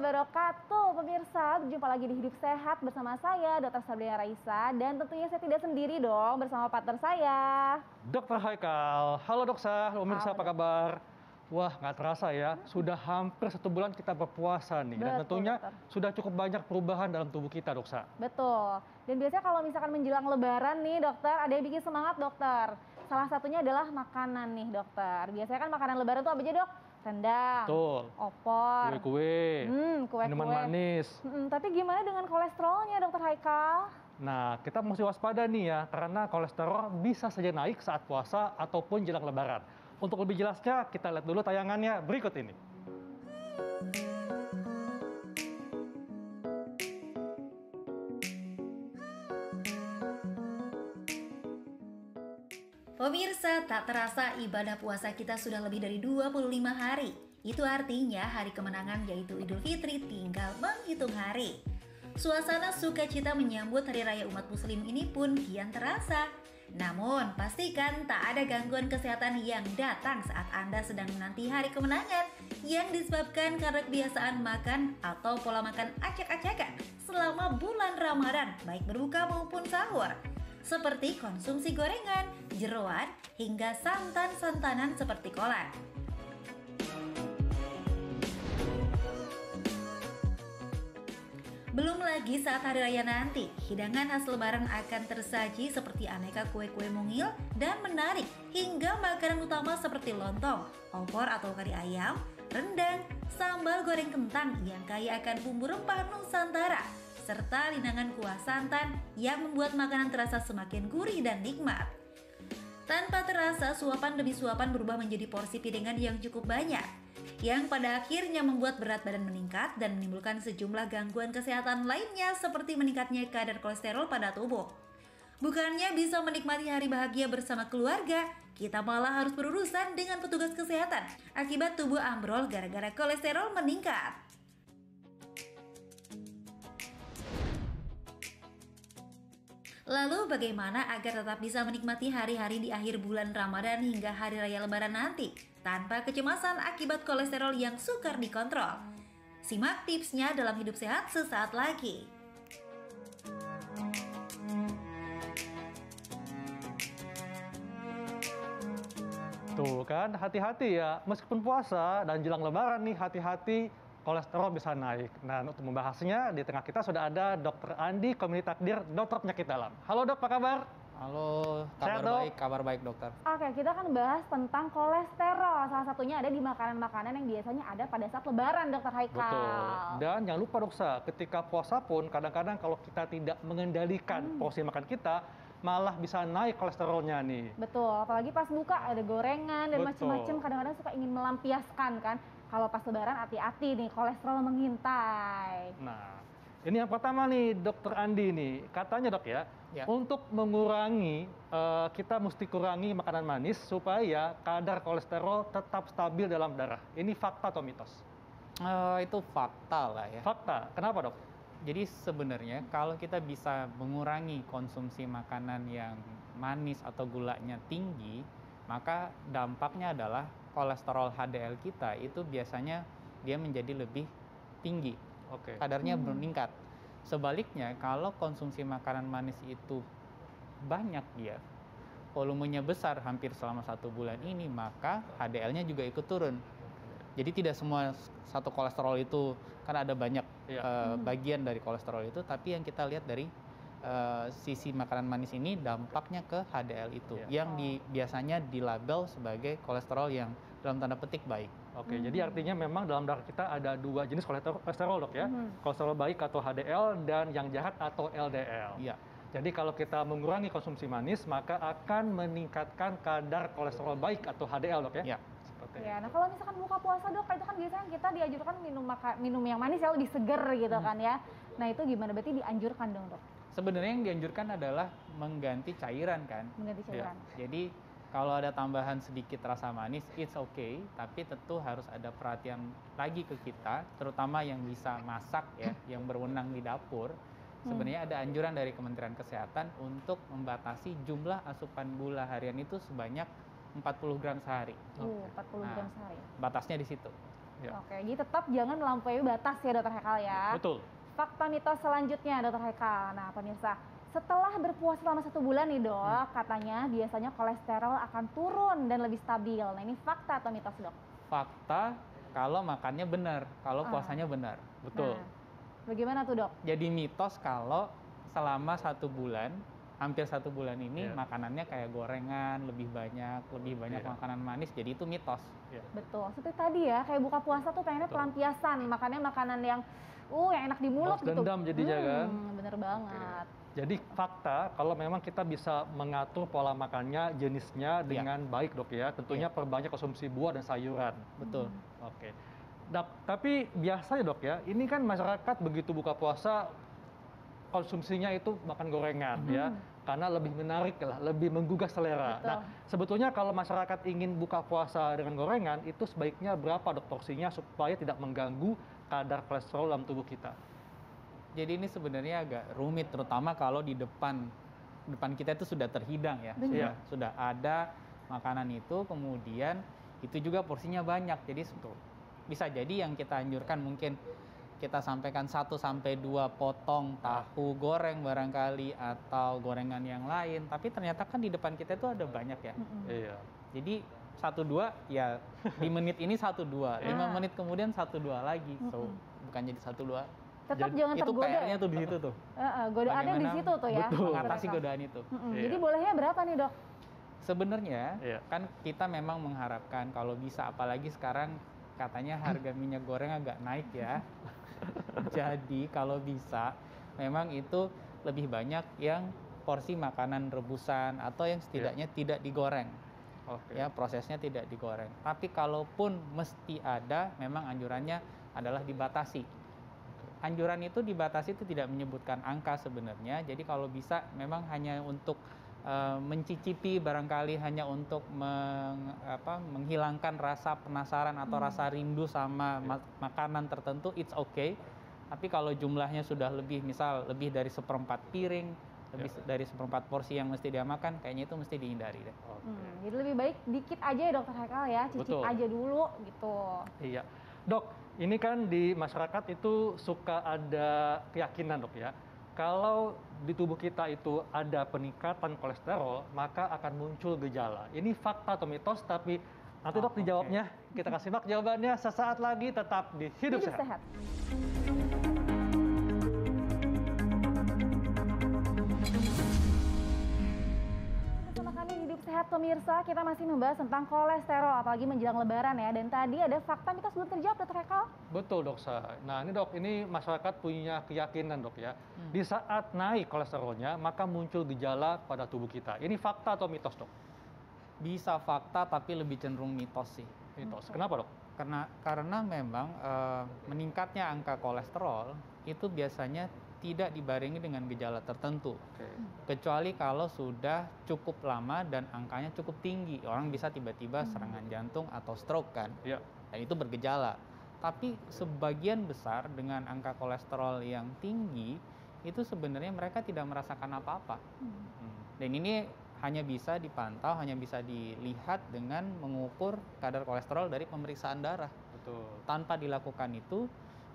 wabarakatuh. Pemirsa, berjumpa lagi di Hidup Sehat bersama saya, Dr. Sabrina Raisa. Dan tentunya saya tidak sendiri dong, bersama partner saya. Dr. Haikal. Halo Doksa, pemirsa apa kabar? Wah, nggak terasa ya, sudah hampir 1 bulan kita berpuasa nih. Dan tentunya sudah cukup banyak perubahan dalam tubuh kita, Doksa. Betul. Dan biasanya kalau misalkan menjelang lebaran nih, dokter, ada yang bikin semangat, dokter. Salah satunya adalah makanan nih, dokter. Biasanya kan makanan lebaran tuh apa aja, dok? Rendang, Betul. opor, Kue-kue, minuman manis. Tapi gimana dengan kolesterolnya, dokter Haikal? Nah, kita mesti waspada nih ya, karena kolesterol bisa saja naik saat puasa ataupun jelang lebaran. Untuk lebih jelasnya, kita lihat dulu tayangannya berikut ini. Pemirsa, tak terasa ibadah puasa kita sudah lebih dari 25 hari. Itu artinya hari kemenangan yaitu Idul Fitri tinggal menghitung hari. Suasana sukacita menyambut Hari Raya umat muslim ini pun kian terasa. Namun, pastikan tak ada gangguan kesehatan yang datang saat Anda sedang menanti hari kemenangan yang disebabkan karena kebiasaan makan atau pola makan acak-acakan selama bulan Ramadan, baik berbuka maupun sahur. Seperti konsumsi gorengan, jeroan, hingga santan-santanan seperti kolak. Belum lagi saat hari raya nanti, hidangan khas lebaran akan tersaji seperti aneka kue-kue mungil dan menarik, hingga makanan utama seperti lontong, opor atau kari ayam, rendang, sambal goreng kentang yang kaya akan bumbu rempah Nusantara, serta hidangan kuah santan yang membuat makanan terasa semakin gurih dan nikmat. Tanpa terasa, suapan demi suapan berubah menjadi porsi piringan yang cukup banyak, yang pada akhirnya membuat berat badan meningkat dan menimbulkan sejumlah gangguan kesehatan lainnya seperti meningkatnya kadar kolesterol pada tubuh. Bukannya bisa menikmati hari bahagia bersama keluarga, kita malah harus berurusan dengan petugas kesehatan akibat tubuh ambrol gara-gara kolesterol meningkat. Lalu bagaimana agar tetap bisa menikmati hari-hari di akhir bulan Ramadan hingga hari raya lebaran nanti tanpa kecemasan akibat kolesterol yang sukar dikontrol? Simak tipsnya dalam Hidup Sehat sesaat lagi. Tuh kan, hati-hati ya. Meskipun puasa dan jelang lebaran nih, hati-hati kolesterol bisa naik. Nah, untuk membahasnya, di tengah kita sudah ada Dr. Andi, Komite Takdir, dokter penyakit dalam. Halo dok, apa kabar? Halo, kabar baik dokter. Oke, kita akan bahas tentang kolesterol. Salah satunya ada di makanan-makanan yang biasanya ada pada saat lebaran, dokter Haikal. Betul. Dan jangan lupa dokter, ketika puasa pun kadang-kadang kalau kita tidak mengendalikan porsi makan kita, malah bisa naik kolesterolnya nih. Betul, apalagi pas buka ada gorengan dan macam-macam, kadang-kadang suka ingin melampiaskan kan. Kalau pas lebaran hati-hati nih, kolesterol mengintai. Nah, ini yang pertama nih dokter Andi nih, katanya dok ya, untuk mengurangi, kita mesti kurangi makanan manis supaya kadar kolesterol tetap stabil dalam darah. Ini fakta atau mitos? Itu fakta lah ya. Fakta, kenapa dok? Jadi sebenarnya kalau kita bisa mengurangi konsumsi makanan yang manis atau gulanya tinggi, maka dampaknya adalah kolesterol HDL kita itu biasanya dia menjadi lebih tinggi. Kadarnya meningkat. Sebaliknya kalau konsumsi makanan manis itu banyak dia, volumenya besar hampir selama 1 bulan ini, maka HDL-nya juga ikut turun. Jadi tidak semua satu kolesterol itu, kan ada banyak bagian dari kolesterol itu, tapi yang kita lihat dari sisi makanan manis ini dampaknya ke HDL itu, yang biasanya dilabel sebagai kolesterol yang dalam tanda petik baik. Jadi artinya memang dalam darah kita ada 2 jenis kolesterol dok ya, kolesterol baik atau HDL dan yang jahat atau LDL. Iya. Jadi kalau kita mengurangi konsumsi manis, maka akan meningkatkan kadar kolesterol baik atau HDL dok ya? Iya. Ya, nah kalau misalkan buka puasa dok, itu kan biasanya kita dianjurkan minum yang manis ya, lebih seger gitu kan ya. Nah itu gimana, berarti dianjurkan dong dok? Sebenarnya yang dianjurkan adalah mengganti cairan kan. Mengganti cairan. Jadi kalau ada tambahan sedikit rasa manis, it's okay, tapi tentu harus ada perhatian lagi ke kita, terutama yang bisa masak ya, yang berwenang di dapur. Sebenarnya ada anjuran dari Kementerian Kesehatan untuk membatasi jumlah asupan gula harian itu sebanyak 40 gram sehari. 40 gram sehari. Batasnya di situ. Ya. Oke, jadi tetap jangan melampaui batas ya Dokter Hekal ya. Betul. Fakta mitos selanjutnya Dokter Hekal. Nah pemirsa, setelah berpuasa selama 1 bulan nih dok, katanya biasanya kolesterol akan turun dan lebih stabil. Nah ini fakta atau mitos dok? Fakta kalau makannya benar, kalau puasanya benar. Betul. Nah, bagaimana tuh dok? Jadi mitos kalau selama 1 bulan, hampir 1 bulan ini Iya. makanannya kayak gorengan, lebih banyak Iya. makanan manis, jadi itu mitos. Betul, seperti tadi ya, kayak buka puasa tuh pengennya Betul. pelampiasan, makannya makanan yang enak di mulut Balas gitu. dendam jadinya kan. Bener banget. Jadi fakta kalau memang kita bisa mengatur pola makannya, jenisnya dengan baik dok ya. Tentunya perbanyak konsumsi buah dan sayuran. Betul. Oke. Tapi biasanya dok ya, ini kan masyarakat begitu buka puasa konsumsinya itu makan gorengan ya, karena lebih menarik lah, lebih menggugah selera. Betul. Nah, sebetulnya kalau masyarakat ingin buka puasa dengan gorengan, itu sebaiknya berapa dok porsinya supaya tidak mengganggu kadar kolesterol dalam tubuh kita? Jadi ini sebenarnya agak rumit, terutama kalau di depan kita itu sudah terhidang ya, Benar. sudah ada makanan itu, kemudian itu juga porsinya banyak. Jadi bisa jadi yang kita anjurkan mungkin kita sampaikan 1 sampai 2 potong tahu goreng barangkali atau gorengan yang lain, tapi ternyata kan di depan kita itu ada banyak ya. Iya. Jadi 1-2 ya di menit ini 1-2, 5 menit kemudian 1-2 lagi. So bukan jadi 1-2. Tetap Jadi jangan Itu tergoda. PR-nya tuh di situ tuh. Godaannya di Bagaimana situ tuh ya. betul. Mengatasi Dokter Hekal. godaan itu. Iya. Jadi bolehnya berapa nih dok? Sebenarnya Iya. kan kita memang mengharapkan kalau bisa, apalagi sekarang katanya harga minyak goreng agak naik ya. Jadi kalau bisa memang itu lebih banyak yang porsi makanan rebusan atau yang setidaknya tidak digoreng. Oke. Ya, prosesnya tidak digoreng. Tapi kalaupun mesti ada, memang anjurannya adalah dibatasi. Anjuran itu dibatasi itu tidak menyebutkan angka sebenarnya. Jadi kalau bisa memang hanya untuk mencicipi, barangkali hanya untuk menghilangkan rasa penasaran atau rasa rindu sama makanan tertentu, it's okay. Tapi kalau jumlahnya sudah lebih, misal lebih dari 1/4 piring, lebih dari 1/4 porsi yang mesti dia makan, kayaknya itu mesti dihindari deh. Jadi lebih baik dikit aja ya dokter Hekal ya, cicip Betul. aja dulu gitu. Iya. Dok, ini kan di masyarakat itu suka ada keyakinan dok ya. Kalau di tubuh kita itu ada peningkatan kolesterol, maka akan muncul gejala. Ini fakta atau mitos, tapi nanti dok dijawabnya. Kita kasih simak jawabannya sesaat lagi, tetap di Hidup Sehat. Bersama kami di Hidup Sehat pemirsa, kita masih membahas tentang kolesterol, apalagi menjelang lebaran ya. Dan tadi ada fakta mitos belum terjawab dokter Hekal. Betul dok, Sa. Nah ini dok, ini masyarakat punya keyakinan dok ya. Di saat naik kolesterolnya, maka muncul gejala pada tubuh kita. Ini fakta atau mitos dok? Bisa fakta tapi lebih cenderung mitos sih. Mitos. Kenapa dok? Karena memang meningkatnya angka kolesterol itu biasanya tidak dibarengi dengan gejala tertentu. Oke. Kecuali kalau sudah cukup lama dan angkanya cukup tinggi. Orang bisa tiba-tiba serangan jantung atau stroke kan. Iya. Dan itu bergejala. Tapi sebagian besar dengan angka kolesterol yang tinggi itu sebenarnya mereka tidak merasakan apa-apa. Dan ini hanya bisa dipantau, hanya bisa dilihat dengan mengukur kadar kolesterol dari pemeriksaan darah. Betul. Tanpa dilakukan itu,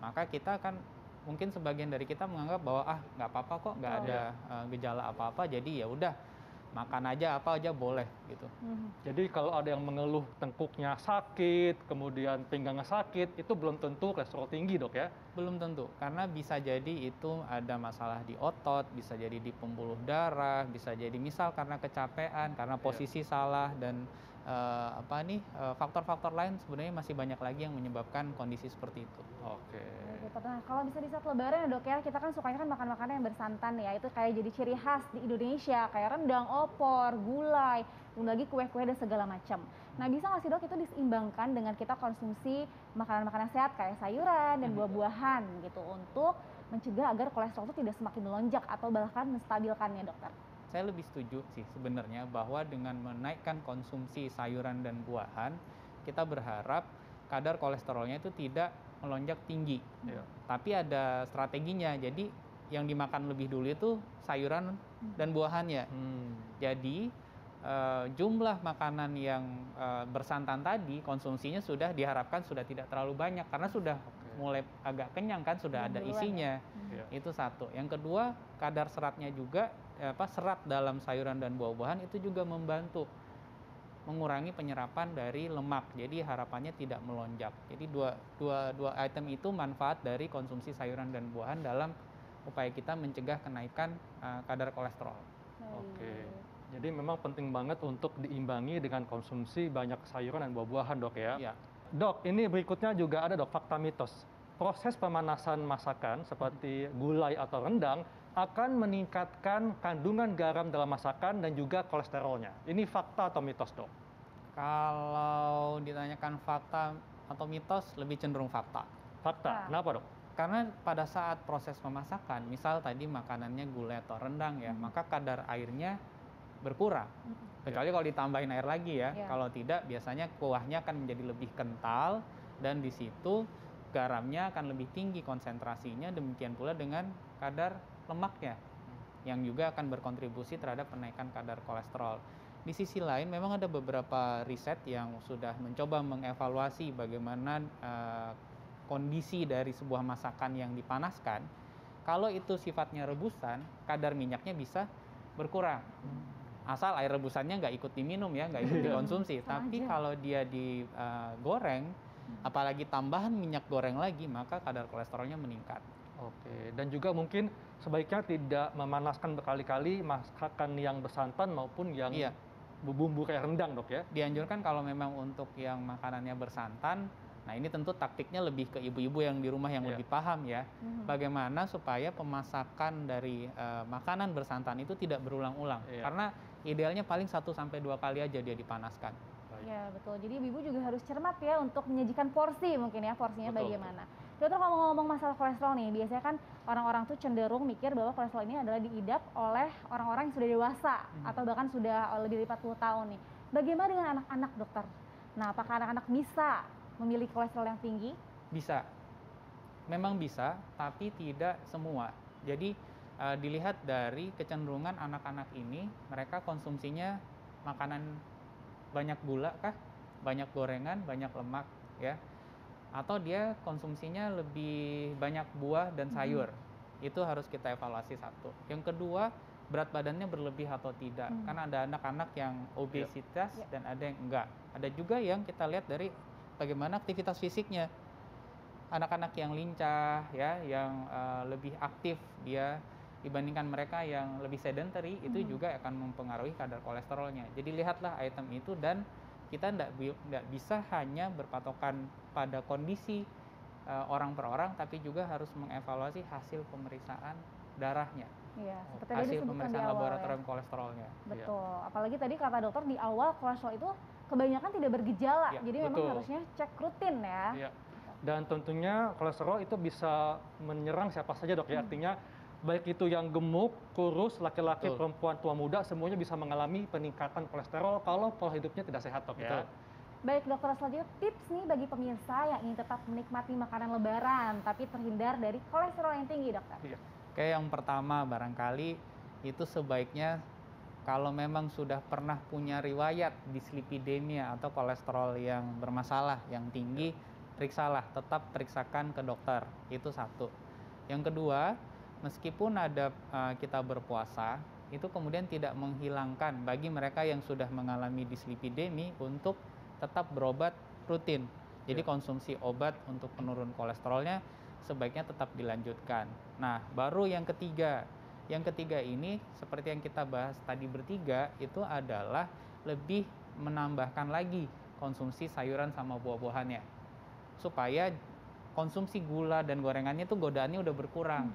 maka kita akan mungkin sebagian dari kita menganggap bahwa nggak apa-apa kok, nggak ada gejala apa-apa, jadi ya udah makan aja apa aja boleh gitu. Jadi kalau ada yang mengeluh tengkuknya sakit, kemudian pinggangnya sakit, itu belum tentu kolesterol tinggi dok ya? Belum tentu, karena bisa jadi itu ada masalah di otot, bisa jadi di pembuluh darah, bisa jadi misal karena kecapean, karena posisi salah, dan faktor-faktor lain sebenarnya masih banyak lagi yang menyebabkan kondisi seperti itu. Oke. Nah, kalau bisa di saat lebaran ya dok ya, kita kan sukanya kan makan makanan yang bersantan ya, itu kayak jadi ciri khas di Indonesia, kayak rendang, opor, gulai, belum lagi kue-kue dan segala macam. Nah bisa nggak sih dok itu diseimbangkan dengan kita konsumsi makanan-makanan sehat kayak sayuran dan buah-buahan gitu untuk mencegah agar kolesterol itu tidak semakin melonjak atau bahkan menstabilkannya dokter? Saya lebih setuju sih sebenarnya bahwa dengan menaikkan konsumsi sayuran dan buahan, kita berharap kadar kolesterolnya itu tidak melonjak tinggi. Tapi ada strateginya. Jadi yang dimakan lebih dulu itu sayuran dan buahannya. Jadi jumlah makanan yang bersantan tadi konsumsinya sudah diharapkan sudah tidak terlalu banyak karena sudah mulai agak kenyang kan, sudah ada isinya. Itu satu. Yang kedua, kadar seratnya juga serat dalam sayuran dan buah-buahan itu juga membantu mengurangi penyerapan dari lemak. Jadi harapannya tidak melonjak. Jadi dua item itu manfaat dari konsumsi sayuran dan buahan dalam upaya kita mencegah kenaikan kadar kolesterol. Oke. Jadi memang penting banget untuk diimbangi dengan konsumsi banyak sayuran dan buah-buahan, Dok ya. Ya. Dok, ini berikutnya juga ada, Dok, fakta mitos. Proses pemanasan masakan seperti gulai atau rendang akan meningkatkan kandungan garam dalam masakan dan juga kolesterolnya. Ini fakta atau mitos, Dok? Kalau ditanyakan fakta atau mitos, lebih cenderung fakta. Fakta. Kenapa, Dok? Karena pada saat proses pemasakan, misal tadi makanannya gulai atau rendang ya, maka kadar airnya berkurang. Kecuali kalau ditambahin air lagi ya. Kalau tidak, biasanya kuahnya akan menjadi lebih kental dan di situ garamnya akan lebih tinggi konsentrasinya, demikian pula dengan kadar lemaknya yang juga akan berkontribusi terhadap kenaikan kadar kolesterol. Di sisi lain memang ada beberapa riset yang sudah mencoba mengevaluasi bagaimana kondisi dari sebuah masakan yang dipanaskan. Kalau itu sifatnya rebusan, kadar minyaknya bisa berkurang. Asal air rebusannya nggak ikut diminum ya, nggak ikut dikonsumsi. Tapi kalau dia digoreng, apalagi tambahan minyak goreng lagi, maka kadar kolesterolnya meningkat. Oke, dan juga mungkin sebaiknya tidak memanaskan berkali-kali masakan yang bersantan maupun yang berbumbu kayak rendang, Dok ya. Dianjurkan kalau memang untuk yang makanannya bersantan, nah ini tentu taktiknya lebih ke ibu-ibu yang di rumah yang lebih paham ya. Bagaimana supaya pemasakan dari makanan bersantan itu tidak berulang-ulang. Karena idealnya paling 1-2 kali aja dia dipanaskan. Ya betul, jadi ibu juga harus cermat ya untuk menyajikan porsi mungkin ya, porsinya bagaimana. Dokter, kalau ngomong masalah kolesterol nih, biasanya kan orang-orang tuh cenderung mikir bahwa kolesterol ini adalah diidap oleh orang-orang yang sudah dewasa atau bahkan sudah lebih dari 40 tahun nih. Bagaimana dengan anak-anak, Dokter? Nah, apakah anak-anak bisa memiliki kolesterol yang tinggi? Bisa, memang bisa, tapi tidak semua. Jadi dilihat dari kecenderungan anak-anak ini, mereka konsumsinya makanan banyak gula kah, banyak gorengan, banyak lemak ya, atau dia konsumsinya lebih banyak buah dan sayur. Itu harus kita evaluasi satu. Yang kedua, berat badannya berlebih atau tidak. Karena ada anak-anak yang obesitas dan ada yang enggak. Ada juga yang kita lihat dari bagaimana aktivitas fisiknya. Anak-anak yang lincah ya, yang lebih aktif dia dibandingkan mereka yang lebih sedentary, itu juga akan mempengaruhi kadar kolesterolnya. Jadi lihatlah item itu dan kita tidak bisa hanya berpatokan pada kondisi orang per orang, tapi juga harus mengevaluasi hasil pemeriksaan darahnya. Iya, seperti hasil pemeriksaan laboratorium kolesterolnya. Betul. Apalagi tadi kata dokter di awal kolesterol itu kebanyakan tidak bergejala, jadi memang harusnya cek rutin ya. Dan tentunya kolesterol itu bisa menyerang siapa saja, Dok ya. Artinya baik itu yang gemuk, kurus, laki-laki, perempuan, tua, muda, semuanya bisa mengalami peningkatan kolesterol kalau pola hidupnya tidak sehat, Dok ya. Baik, Dokter, selanjutnya tips nih bagi pemirsa yang ingin tetap menikmati makanan lebaran tapi terhindar dari kolesterol yang tinggi, Dokter. Oke, yang pertama barangkali itu sebaiknya kalau memang sudah pernah punya riwayat dislipidemia atau kolesterol yang bermasalah, yang tinggi, periksalah, tetap periksakan ke dokter. Itu satu. Yang kedua, meskipun ada kita berpuasa, itu kemudian tidak menghilangkan bagi mereka yang sudah mengalami dislipidemi untuk tetap berobat rutin. Jadi konsumsi obat untuk penurun kolesterolnya sebaiknya tetap dilanjutkan. Nah, baru yang ketiga. Yang ketiga ini seperti yang kita bahas tadi bertiga, itu adalah lebih menambahkan lagi konsumsi sayuran sama buah-buahannya. Supaya konsumsi gula dan gorengannya itu godaannya udah berkurang.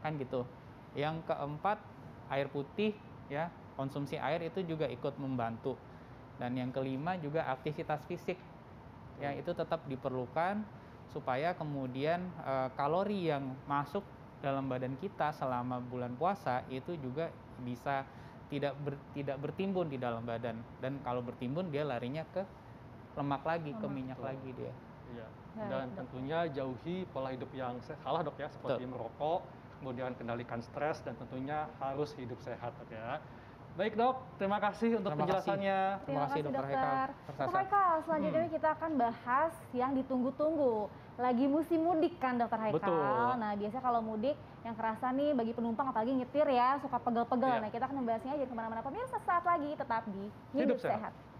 Kan gitu. Yang keempat, air putih ya, konsumsi air itu juga ikut membantu. Dan yang kelima juga aktivitas fisik ya, itu tetap diperlukan supaya kemudian kalori yang masuk dalam badan kita selama bulan puasa itu juga bisa tidak bertimbun di dalam badan, dan kalau bertimbun dia larinya ke lemak lagi, ke minyak lagi dia. Dan tentunya jauhi pola hidup yang salah, Dok ya, seperti merokok, kemudian kendalikan stres, dan tentunya harus hidup sehat, Dok ya. Baik dok, terima kasih untuk Terima kasih. penjelasannya. Terima kasih Dokter Haikal. Dokter Tersasa. Haikal, selanjutnya kita akan bahas yang ditunggu-tunggu. Lagi musim mudik kan Dokter Haikal. Betul. Nah biasanya kalau mudik yang kerasa nih bagi penumpang apalagi nyetir ya suka pegel-pegel. Iya. Nah kita akan membahasnya, jadi kemana-mana pemirsa saat lagi tetap di Hidup Hidup Sehat. Sehat.